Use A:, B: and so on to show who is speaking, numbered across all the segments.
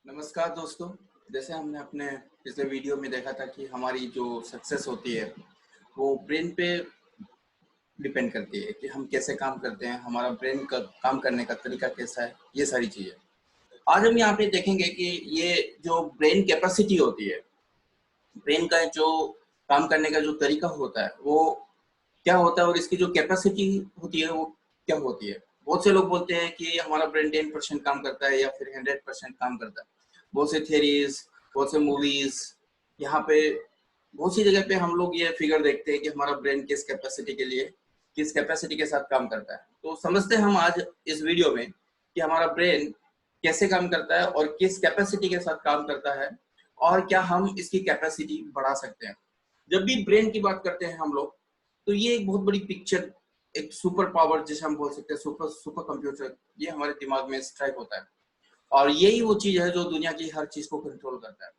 A: नमस्कार दोस्तों। जैसे हमने अपने पिछले वीडियो में देखा था कि हमारी जो सक्सेस होती है वो ब्रेन पे डिपेंड करती है कि हम कैसे काम करते हैं, हमारा ब्रेन का काम करने का तरीका कैसा है, ये सारी चीज़ें। आज हम यहाँ पे देखेंगे कि ये जो ब्रेन कैपेसिटी होती है, ब्रेन का जो काम करने का जो तरीका होता है वो क्या होता है और इसकी जो कैपेसिटी होती है वो क्या होती है। बहुत से लोग बोलते हैं कि हमारा ब्रेन 10% काम करता है या फिर 100% काम करता है। बहुत से थियरीज, बहुत से मूवीज, यहाँ पे बहुत सी जगह पे हम लोग ये फिगर देखते हैं कि हमारा ब्रेन किस कैपेसिटी के लिए, किस कैपेसिटी के साथ काम करता है। तो समझते हैं हम आज इस वीडियो में कि हमारा ब्रेन कैसे काम करता है और किस कैपेसिटी के साथ काम करता है और क्या हम इसकी कैपेसिटी बढ़ा सकते हैं। जब भी ब्रेन की बात करते हैं हम लोग, तो ये एक बहुत बड़ी पिक्चर, एक सुपर पावर जिसे हम बोल सकते हैं, सुपर सुपर कंप्यूटर, ये हमारे दिमाग में स्ट्राइक होता है। और यही वो चीज है जो दुनिया की हर चीज को कंट्रोल करता है।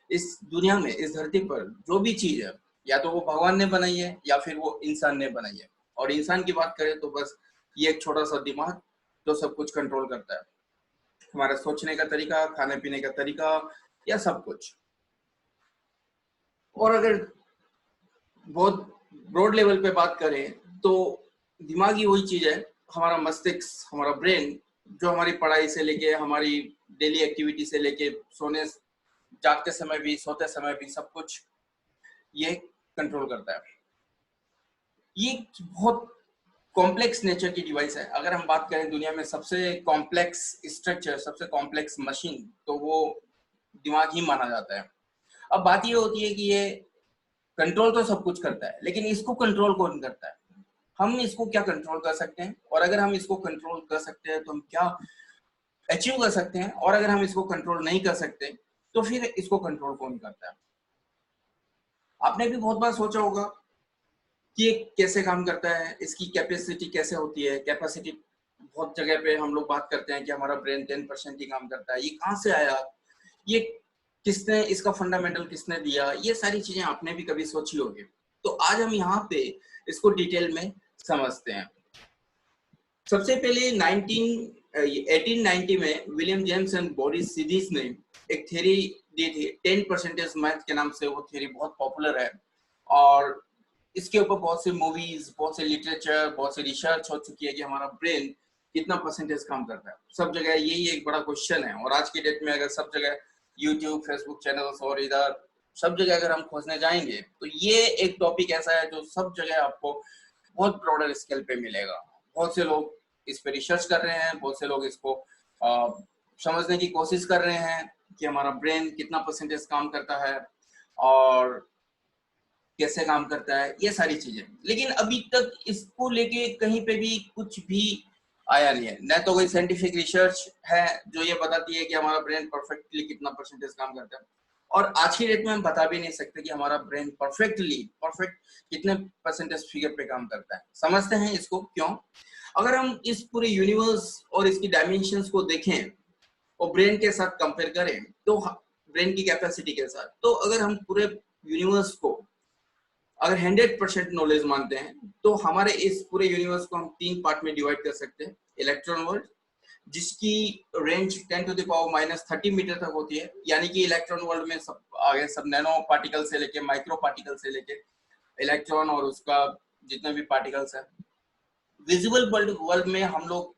A: इस दुनिया में, इस धरती पर जो भी चीज है, या तो वो भगवान ने बनाई है या फिर वो इंसान ने बनाई है। और इंसान की बात करें तो बस ये एक छोटा सा दिमाग जो सब कुछ कंट्रोल करता है, हमारा सोचने का तरीका, खाने पीने का तरीका, या सब कुछ। और अगर बहुत ब्रॉड लेवल पे बात करें तो दिमाग ही वही चीज है, हमारा मस्तिष्क, हमारा ब्रेन, जो हमारी पढ़ाई से लेके, हमारी डेली एक्टिविटी से लेके, सोने जागते समय भी, सोते समय भी, सब कुछ ये कंट्रोल करता है। ये बहुत कॉम्प्लेक्स नेचर की डिवाइस है। अगर हम बात करें दुनिया में सबसे कॉम्प्लेक्स स्ट्रक्चर, सबसे कॉम्प्लेक्स मशीन, तो वो दिमाग ही माना जाता है। अब बात ये होती है कि ये कंट्रोल तो सब कुछ करता है, लेकिन इसको कंट्रोल कौन करता है? हम इसको क्या कंट्रोल कर सकते हैं, और अगर हम इसको कंट्रोल कर सकते हैं तो हम क्या अचीव कर सकते हैं, और अगर हम इसको कंट्रोल नहीं कर सकते तो फिर इसको कंट्रोल कौन करता है? आपने भी बहुत बार सोचा होगा कि ये कैसे काम करता है, इसकी कैपेसिटी कैसे होती है। कैपेसिटी बहुत जगह पे हम लोग बात करते हैं कि हमारा ब्रेन 10% ही काम करता है, ये कहाँ से आया, ये किसने, इसका फंडामेंटल किसने दिया, ये सारी चीजें आपने भी कभी सोची होगी। तो आज हम यहाँ पे इसको डिटेल में समझते हैं। सबसे पहले 1890 में William James and Boris CDs ने एक थ्योरी दी थी, 10% मैथ के नाम से। वो थ्योरी बहुत पॉपुलर है और इसके ऊपर बहुत से मूवीज, बहुत से लिटरेचर, बहुत से रिसर्च हो चुकी है कि हमारा ब्रेन कितना परसेंटेज काम करता है। सब जगह यही एक बड़ा क्वेश्चन है, और आज की डेट में अगर सब जगह यूट्यूब, फेसबुक चैनल्स और इधर सब जगह अगर हम खोजने जाएंगे तो ये एक टॉपिक ऐसा है जो सब जगह आपको बहुत ब्रॉडर स्केल पे मिलेगा। बहुत से लोग इस पे रिसर्च कर रहे हैं, बहुत से लोग इसको समझने की कोशिश कर रहे हैं कि हमारा ब्रेन कितना परसेंटेज काम करता है और कैसे काम करता है, ये सारी चीजें। लेकिन अभी तक इसको लेके कहीं पे भी कुछ भी आया नहीं है। न तो कोई साइंटिफिक रिसर्च है जो ये बताती है कि हमारा ब्रेन परफेक्टली कितना परसेंटेज काम करता है, और आज की डेट में हम बता भी नहीं सकते कि हमारा ब्रेन परफेक्ट कितने परसेंटेज फिगर पे काम करता है। समझते हैं इसको क्यों। अगर हम इस पूरे यूनिवर्स और इसकी डायमेंशंस को देखें और ब्रेन के साथ कंपेयर करें, तो ब्रेन की कैपेसिटी के साथ, तो अगर हम पूरे यूनिवर्स को अगर 100% नॉलेज मानते हैं तो हमारे इस पूरे यूनिवर्स को हम 3 पार्ट में डिवाइड कर सकते हैं। इलेक्ट्रॉन वर्ल्ड, जिसकी रेंज 10⁻³ मीटर तक होती है, यानी कि इलेक्ट्रॉन वर्ल्ड में सब आगे सब नैनो पार्टिकल से लेके माइक्रो पार्टिकल से लेके इलेक्ट्रॉन और उसका जितने भी पार्टिकल्स है। विजिबल वर्ल्ड में हम लोग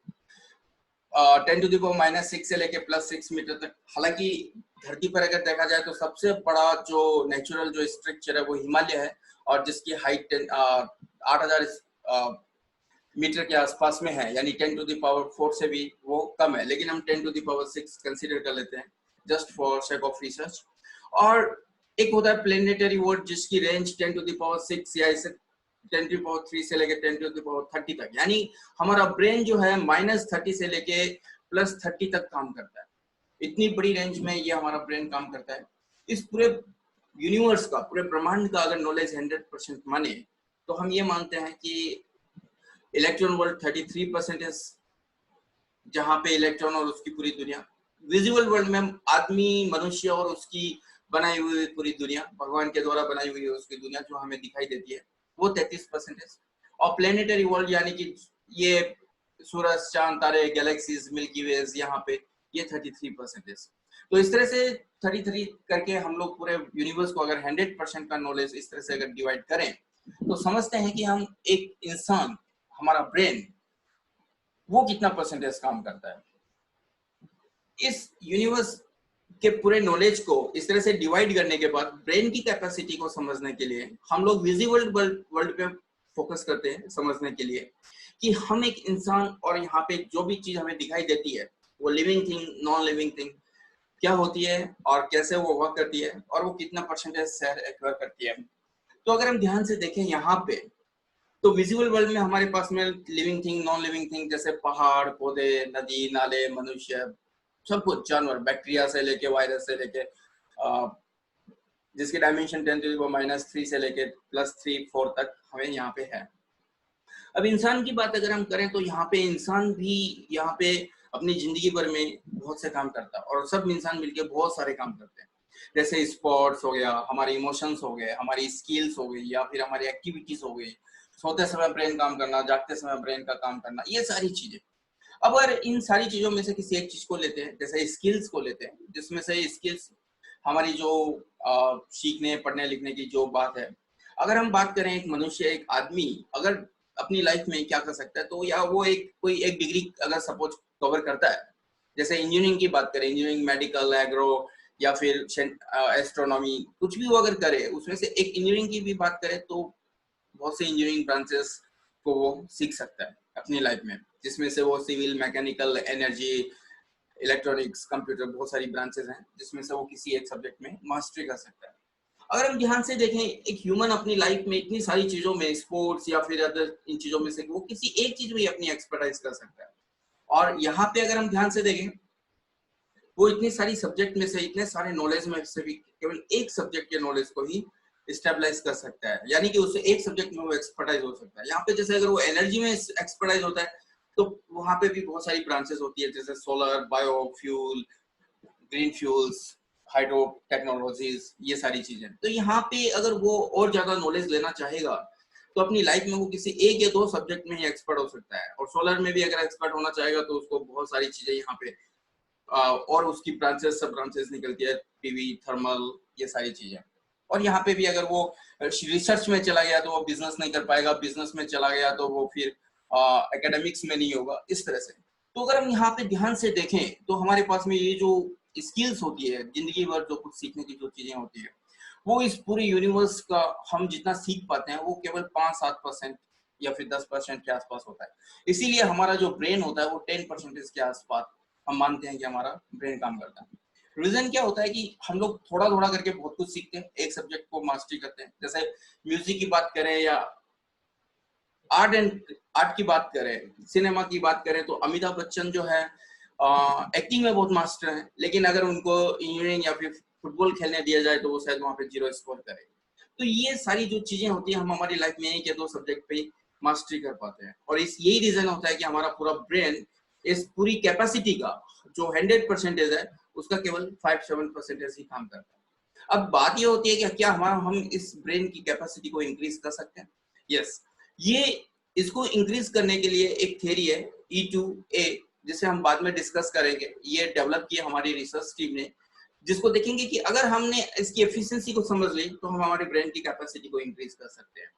A: 10⁻⁶ से लेके +6 मीटर तक। हालांकि धरती पर अगर देखा जाए तो सबसे बड़ा जो नेचुरल जो स्ट्रक्चर है वो हिमालय है, और जिसकी हाइट 8,000 मीटर के आसपास में है, यानी 10⁴ से भी वो कम है, लेकिन हम 10⁶ कंसीडर कर लेते हैं just for sake of research. और एक होता है प्लेनेटरी वर्ल्ड, जिसकी रेंज 10⁶ या इसे 10⁻³ से लेके 10⁻30 तक, यानी हमारा ब्रेन जो है -30 से लेके +30 तक काम करता है। इतनी बड़ी रेंज में ये हमारा ब्रेन काम करता है। इस पूरे यूनिवर्स का, पूरे ब्रह्मांड का अगर नॉलेज 100% माने तो हम ये मानते हैं कि इलेक्ट्रॉन वर्ल्ड 33%, जहां पे इलेक्ट्रॉन और उसकी पूरी दुनिया। विजिबल वर्ल्ड में आदमी, मनुष्य और उसकी बनाई हुई पूरी दुनिया, भगवान के द्वारा बनाई हुई उसकी दुनिया जो हमें दिखाई देती है, वो 33%। और प्लेनेटरी वर्ल्ड यानी कि ये सूरज, चांद, तारे, गैलेक्सीज, मिल्की वेज, यहाँ पे ये 33%। तो इस तरह से 33 करके हम लोग पूरे यूनिवर्स को अगर 100% का नॉलेज इस तरह से अगर डिवाइड करें तो समझते हैं कि हम एक इंसान, हमारा ब्रेन वो कितना परसेंटेज काम करता है। इस यूनिवर्स के पूरे नॉलेज को इस तरह से डिवाइड करने के बाद ब्रेन की कैपेसिटी को समझने के लिए हम लोग विजिबल वर्ल्ड पे फोकस करते हैं, समझने के लिए कि हम एक इंसान और यहाँ पे जो भी चीज हमें दिखाई देती है वो living thing, non living thing क्या होती है और कैसे वो वर्क करती है और वो कितना परसेंटेज शेयर एक्वायर करती है। तो अगर हम ध्यान से देखें यहाँ पे तो विजुअल वर्ल्ड में हमारे पास में living thing, non living thing जैसे पहाड़, पौधे, नदी, नाले, मनुष्य, सब कुछ, जानवर, बैक्टीरिया से लेके वायरस से लेके जिसके डायमेंशन 10⁻³ से लेके +3, 4 तक हमें यहाँ पे है। अब इंसान की बात अगर हम करें तो यहाँ पे इंसान भी यहाँ पे अपनी जिंदगी भर में बहुत से काम करता है और सब इंसान मिलके बहुत सारे काम करते हैं। जैसे स्पोर्ट्स हो गया, हमारे इमोशंस हो गए, हमारी स्किल्स हो गई या फिर हमारी एक्टिविटीज हो गई, सोते समय ब्रेन काम करना, जागते समय ब्रेन का काम करना, ये सारी चीजें। अब अगर इन सारी चीजों में से किसी एक चीज को लेते हैं, जैसे स्किल्स को लेते हैं, जिसमें से स्किल्स हमारी जो सीखने, पढ़ने, लिखने की जो बात है, अगर हम बात करें एक मनुष्य, एक आदमी अगर अपनी लाइफ में क्या कर सकता है तो या वो कोई एक डिग्री अगर सपोज कवर करता है, जैसे इंजीनियरिंग की बात करें, इंजीनियरिंग, मेडिकल, एग्रो या फिर एस्ट्रोनॉमी, कुछ भी वो अगर करे, उसमें से एक इंजीनियरिंग की भी बात करें तो बहुत से इंजीनियरिंग ब्रांचेस को वो सीख सकता है अपनी लाइफ में, जिसमें से वो civil, mechanical, energy, electronics, computer, बहुत सारी ब्रांचेस हैं जिसमें से वो किसी एक सब्जेक्ट में मास्टरी कर सकता है। अगर हम ध्यान से देखें, एक ह्यूमन अपनी लाइफ में इतनी सारी चीजों में, स्पोर्ट्स या फिर अदर इन चीजों में से वो किसी एक चीज में अपनी एक्सपर्टाइज कर सकता है। और यहाँ पे अगर हम ध्यान से देखें, वो इतनी सारी सब्जेक्ट में से, इतने सारे नॉलेज में से भी केवल एक सब्जेक्ट के नॉलेज को ही स्टेबलाइज कर सकता है, यानी कि उससे एक सब्जेक्ट में वो एक्सपर्टाइज हो सकता है। यहाँ पे जैसे अगर वो एनर्जी में एक्सपर्टाइज होता है तो वहां पे भी बहुत सारी ब्रांचेस होती है, जैसे solar, biofuel, green fuels, hydro technologies, ये सारी चीजें। तो यहाँ पे अगर वो और ज्यादा नॉलेज लेना चाहेगा तो अपनी लाइफ में वो किसी एक या दो सब्जेक्ट में ही एक्सपर्ट हो सकता है। और सोलर में भी अगर एक्सपर्ट होना चाहेगा तो उसको बहुत सारी चीजें यहाँ पे और उसकी ब्रांचेस, सब ब्रांचेस निकलती है, पीवी, थर्मल, ये सारी चीजें। और यहाँ पे भी अगर वो रिसर्च में चला गया तो वो बिजनेस नहीं कर पाएगा, बिजनेस में चला गया तो वो फिर एकेडमिक्स में नहीं होगा, इस तरह से। तो अगर हम यहाँ पे ध्यान से देखें तो हमारे पास में ये जो स्किल्स होती है, जिंदगी भर जो कुछ सीखने की जो चीजें होती है, वो इस पूरे यूनिवर्स का हम जितना सीख पाते हैं वो केवल 5-7% या फिर 10% के आसपास होता है। इसीलिए हमारा जो ब्रेन होता है वो 10% के आसपास हम मानते हैं कि हमारा ब्रेन काम करता है। रीजन क्या होता है कि हम लोग थोड़ा थोड़ा करके बहुत कुछ सीखते हैं, एक सब्जेक्ट को मास्टरी करते हैं। जैसे म्यूजिक की बात करें या आर्ट की बात करें, सिनेमा की बात करें, तो अमिताभ बच्चन जो है एक्टिंग में बहुत मास्टर है, लेकिन अगर उनको इंजीनियरिंग या फिर फुटबॉल खेलने दिया जाए तो वो शायद वहां पे 0 स्कोर करे। तो ये सारी जो चीजें होती है हम हमारी लाइफ में एक या दो सब्जेक्ट पे मास्टरी कर पाते हैं, और इस यही रीजन होता है कि हमारा पूरा ब्रेन इस पूरी कैपेसिटी का जो 100% है उसका केवल 5-7% ही काम करता है। अब बात ये होती है कि क्या हम इस ब्रेन की कैपेसिटी को इंक्रीज कर सकते हैं? यस, ये इसको इंक्रीज करने के लिए एक थ्योरी है E2A, जिसे हम बाद में डिस्कस करेंगे। ये डेवलप किया हमारी रिसर्च टीम ने, जिसको देखेंगे कि अगर हमने इसकी एफिशिएंसी को समझ ली तो हम हमारे ब्रेन की कैपेसिटी को इंक्रीज कर सकते हैं।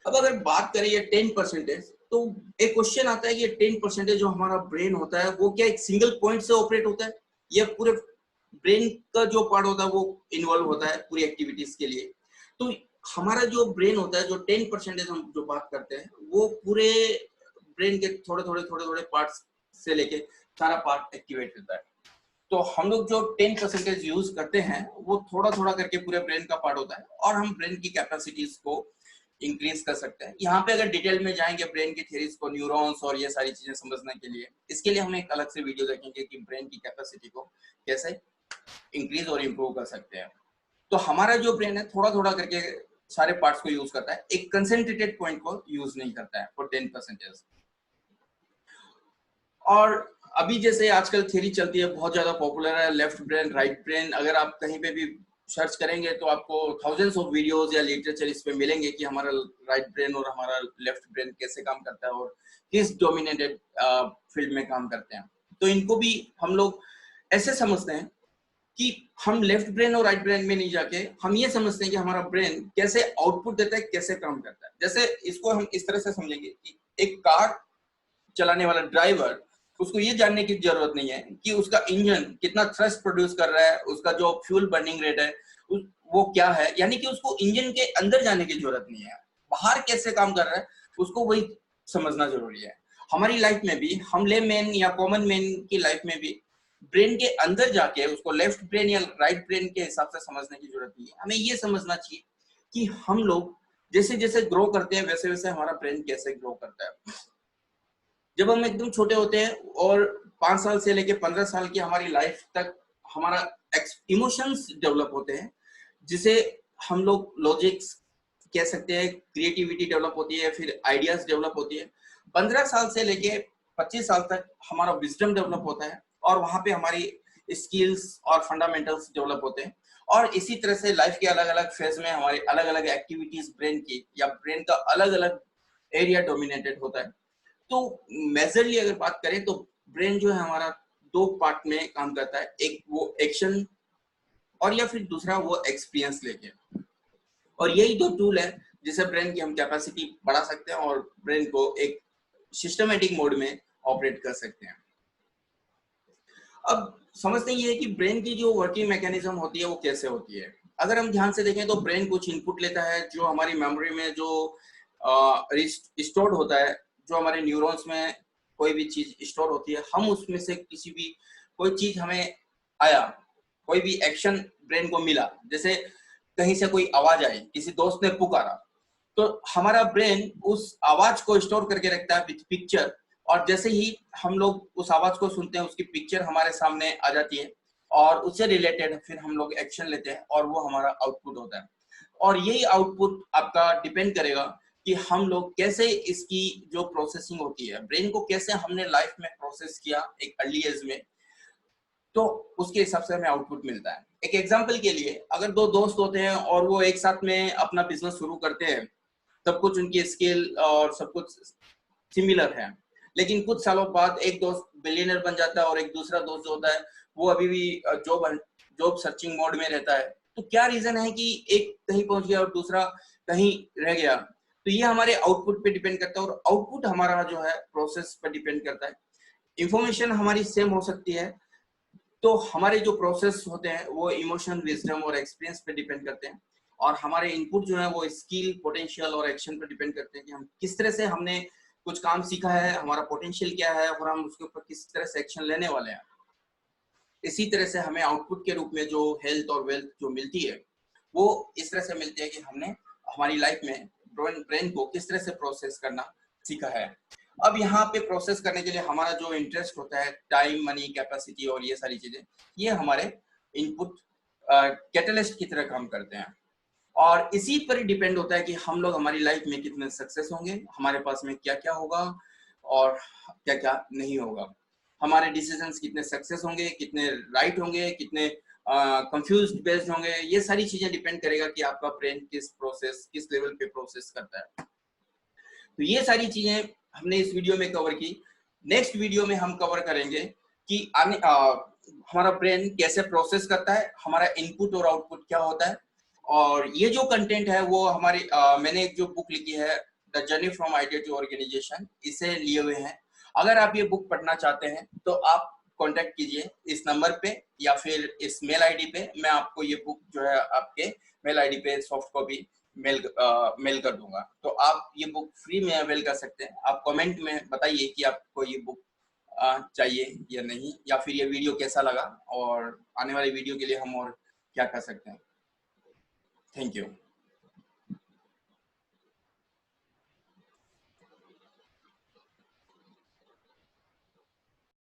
A: अब अगर बात करें ये 10%, तो एक क्वेश्चन आता है कि ये 10% जो हमारा ब्रेन होता है वो क्या एक सिंगल पॉइंट से ऑपरेट होता है या पूरे ब्रेन का जो पार्ट होता है वो इन्वॉल्व होता है पूरी एक्टिविटीज के लिए? तो हमारा जो ब्रेन होता है, जो 10% हम जो बात करते हैं, वो पूरे ब्रेन के थोड़े थोड़े पार्ट्स से लेके सारा पार्ट एक्टिवेट होता है। तो हम लोग जो 10% यूज करते हैं वो थोड़ा थोड़ा करके पूरे ब्रेन का पार्ट होता है, और हम ब्रेन की कैपेसिटीज को इंक्रीज कर सकते हैं। यहाँ पे अगर डिटेल में जाएंगे ब्रेन की थ्योरीज को, न्यूरॉन्स और ये सारी चीजें समझने के लिए, इसके लिए हम एक अलग से वीडियो देखेंगे कि ब्रेन की कैपेसिटी को कैसे इंक्रीज और इम्प्रूव कर सकते हैं। तो हमारा जो ब्रेन है थोड़ा थोड़ा करके सारे पार्ट्स को यूज करता है, एक कंसेंट्रेटेड पॉइंट को यूज नहीं करता है फॉर 10%। और अभी जैसे आजकल थ्योरी चलती है, बहुत ज्यादा पॉपुलर है, लेफ्ट ब्रेन, राइट ब्रेन। अगर आप कहीं पे भी सर्च करेंगे तो आपको थाउजेंड्स ऑफ वीडियोस या लिटरेचर इस पे मिलेंगे कि हमारा राइट ब्रेन और हमारा लेफ्ट ब्रेन कैसे काम करता है और किस डोमिनेटेड फील्ड में काम करते हैं। तो इनको भी हम लोग ऐसे समझते हैं कि हम लेफ्ट ब्रेन और राइट ब्रेन में नहीं जाके हम ये समझते हैं कि हमारा ब्रेन कैसे आउटपुट देता है, कैसे काम करता है। जैसे इसको हम इस तरह से समझेंगे कि एक कार चलाने वाला ड्राइवर, उसको ये जानने की जरूरत नहीं है कि उसका इंजन कितना थ्रस्ट प्रोड्यूस कर रहा है, उसका जो फ्यूल बर्निंग रेट है वो क्या है, यानी कि उसको इंजन के अंदर जाने की जरूरत नहीं है, बाहर कैसे काम कर रहा है उसको वही समझना जरूरी है। हमारी लाइफ में भी, हम ले मैन या कॉमन मैन की लाइफ में भी ब्रेन के अंदर जाके उसको लेफ्ट ब्रेन या राइट ब्रेन के हिसाब से समझने की जरूरत नहीं है। हमें ये समझना चाहिए कि हम लोग जैसे जैसे ग्रो करते हैं वैसे वैसे हमारा ब्रेन कैसे ग्रो करता है। जब हम एकदम छोटे होते हैं और 5 साल से लेके 15 साल की हमारी लाइफ तक हमारा इमोशंस डेवलप होते हैं, जिसे हम लोग लॉजिक्स कह सकते हैं, क्रिएटिविटी डेवलप होती है, फिर आइडियाज डेवलप होती है। 15 साल से लेके 25 साल तक हमारा विजडम डेवलप होता है और वहां पे हमारी स्किल्स और फंडामेंटल्स डेवलप होते हैं। और इसी तरह से लाइफ के अलग अलग फेज में हमारी अलग अलग एक्टिविटीज ब्रेन की या ब्रेन का अलग अलग एरिया डोमिनेटेड होता है। तो मेजरली अगर बात करें तो ब्रेन जो है हमारा 2 पार्ट में काम करता है, एक वो एक्शन और या फिर दूसरा वो एक्सपीरियंस लेके। और यही 2 टूल है जिससे ब्रेन की हम कैपेसिटी बढ़ा सकते हैं और ब्रेन को एक सिस्टमेटिक मोड में ऑपरेट कर सकते हैं। अब समझते ये है कि ब्रेन की जो वर्किंग मैकेनिज्म होती है वो कैसे होती है। अगर हम ध्यान से देखें तो ब्रेन कुछ इनपुट लेता है जो हमारी मेमोरी में जो स्टोर्ड होता है, जो हमारे न्यूरॉन्स में कोई भी चीज स्टोर होती है, हम उसमें से किसी भी कोई चीज हमें आया, कोई भी एक्शन ब्रेन को मिला, जैसे कहीं से कोई आवाज आई, किसी दोस्त ने पुकारा, तो हमारा ब्रेन उस आवाज को स्टोर करके रखता है विथ पिक्चर। और जैसे ही हम लोग उस आवाज को सुनते हैं उसकी पिक्चर हमारे सामने आ जाती है और उससे रिलेटेड फिर हम लोग एक्शन लेते हैं और वो हमारा आउटपुट होता है। और यही आउटपुट आपका डिपेंड करेगा कि हम लोग कैसे इसकी जो प्रोसेसिंग होती है, ब्रेन को कैसे हमने लाइफ में प्रोसेस किया एक अर्ली एज में, तो उसके हिसाब से हमें आउटपुट मिलता है। एक एग्जांपल के लिए, अगर 2 दोस्त होते हैं और वो एक साथ में अपना बिजनेस शुरू करते हैं, सब कुछ उनकी स्किल और सब कुछ सिमिलर है, लेकिन कुछ सालों बाद एक दोस्त बिलियनर बन जाता है और एक दूसरा दोस्त जो होता है वो अभी भी जॉब सर्चिंग मोड में रहता है। तो क्या रीजन है कि एक कहीं पहुंच गया और दूसरा कहीं रह गया? तो ये हमारे आउटपुट पे डिपेंड करता है और आउटपुट हमारा जो है प्रोसेस पर डिपेंड करता है। इंफॉर्मेशन हमारी सेम हो सकती है, तो हमारे जो प्रोसेस होते हैं वो इमोशन, विजडम और एक्सपीरियंस पे डिपेंड करते हैं। और हमारे इनपुट जो है वो स्किल, पोटेंशियल और एक्शन पे डिपेंड करते हैं कि हम किस तरह से हमने कुछ काम सीखा है, हमारा पोटेंशियल क्या है और हम उसके ऊपर किस तरह से एक्शन लेने वाले हैं। इसी तरह से हमें आउटपुट के रूप में जो हेल्थ और वेल्थ जो मिलती है वो इस तरह से मिलती है कि हमने हमारी लाइफ में ब्रेन को किस तरह से प्रोसेस करना सीखा है। अब यहाँ पे प्रोसेस करने के लिए हमारा जो इंटरेस्ट होता है, टाइम, मनी, कैपेसिटी और ये सारी चीजें, ये हमारे इनपुट कैटलिस्ट की तरह काम करते हैं। और इसी पर डिपेंड होता है कि हम लोग हमारी लाइफ में कितने सक्सेस होंगे, हमारे पास में क्या क्या होगा और क्या क्या नहीं होगा, हमारे डिसीजंस कितने सक्सेस होंगे, कितने राइट होंगे, कितने कंफ्यूज्ड बेस्ड होंगे। ये सारी चीजें डिपेंड करेगा कि आपका ब्रेन किस लेवल पे प्रोसेस करता है। तो ये सारी चीजें हमने इस वीडियो में कवर की। नेक्स्ट वीडियो में हम कवर करेंगे कि हमारा ब्रेन कैसे प्रोसेस करता है, हमारा इनपुट और आउटपुट क्या होता है। और ये जो कंटेंट है वो हमारी मैंने एक जो बुक लिखी है, the journey from idea to organisation, इसे लिए हुए हैं। अगर आप ये बुक पढ़ना चाहते हैं तो आप कांटेक्ट कीजिए इस नंबर पे या फिर इस मेल आईडी पे। मैं आपको ये बुक जो है आपके मेल आईडी पे सॉफ्ट कॉपी मेल कर दूंगा, तो आप ये बुक फ्री में अवेल कर सकते हैं। आप कमेंट में बताइए कि आपको ये बुक चाहिए या नहीं, या फिर ये वीडियो कैसा लगा और आने वाले वीडियो के लिए हम और क्या कर सकते हैं। Thank you.